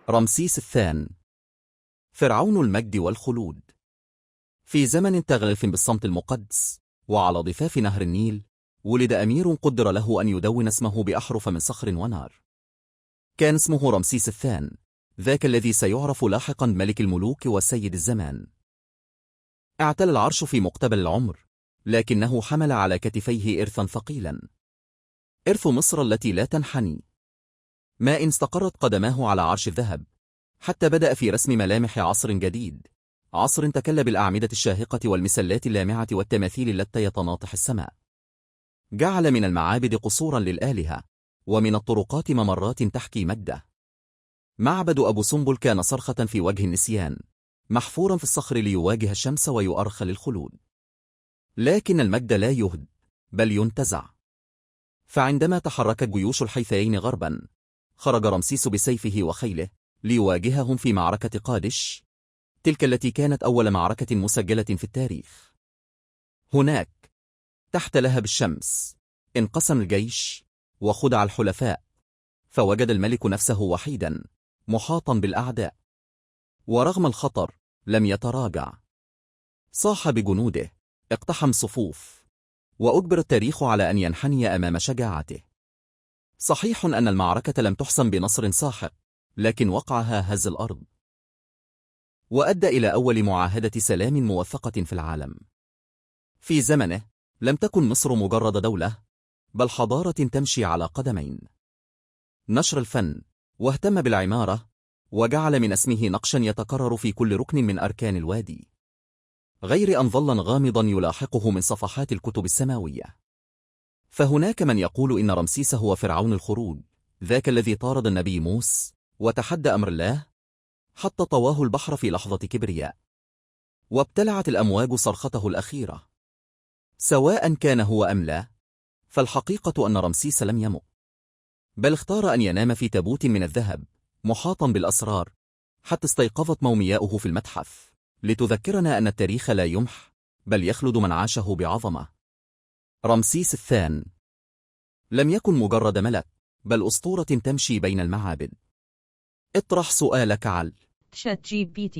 رمسيس الثاني، فرعون المجد والخلود. في زمن تغلف بالصمت المقدس وعلى ضفاف نهر النيل، ولد أمير قدر له أن يدون اسمه بأحرف من صخر ونار. كان اسمه رمسيس الثاني، ذاك الذي سيعرف لاحقا ملك الملوك وسيد الزمان. اعتلى العرش في مقتبل العمر، لكنه حمل على كتفيه إرثا ثقيلا، إرث مصر التي لا تنحني. ما إن استقرت قدماه على عرش الذهب، حتى بدأ في رسم ملامح عصر جديد، عصر تكل بالأعمدة الشاهقة والمسلات اللامعة والتماثيل التي يتناطح السماء. جعل من المعابد قصورا للآلهة، ومن الطرقات ممرات تحكي مجده. معبد أبو سمبل كان صرخة في وجه النسيان، محفورا في الصخر ليواجه الشمس ويؤرخ للخلود. لكن المجد لا يهد، بل ينتزع. فعندما تحركت جيوش الحيثيين غربا، خرج رمسيس بسيفه وخيله ليواجههم في معركة قادش، تلك التي كانت أول معركة مسجلة في التاريخ. هناك تحت لهب الشمس انقسم الجيش وخدع الحلفاء، فوجد الملك نفسه وحيدا محاطا بالأعداء، ورغم الخطر لم يتراجع. صاح بجنوده، اقتحم صفوف، وأجبر التاريخ على أن ينحني أمام شجاعته. صحيح أن المعركة لم تحسم بنصر ساحق، لكن وقعها هز الأرض، وأدى إلى أول معاهدة سلام موثقة في العالم. في زمنه لم تكن مصر مجرد دولة، بل حضارة تمشي على قدمين. نشر الفن، واهتم بالعمارة، وجعل من اسمه نقشا يتكرر في كل ركن من أركان الوادي، غير أن ظلا غامضا يلاحقه من صفحات الكتب السماوية. فهناك من يقول إن رمسيس هو فرعون الخروج، ذاك الذي طارد النبي موسى وتحدى أمر الله، حتى طواه البحر في لحظة كبرياء، وابتلعت الأمواج صرخته الأخيرة. سواء كان هو أم لا، فالحقيقة أن رمسيس لم يمت، بل اختار أن ينام في تابوت من الذهب محاطا بالأسرار، حتى استيقظت مومياؤه في المتحف لتذكرنا أن التاريخ لا يمح، بل يخلد من عاشه بعظمة. رمسيس الثاني لم يكن مجرد ملك، بل أسطورة تمشي بين المعابد. اطرح سؤالك على ChatGPT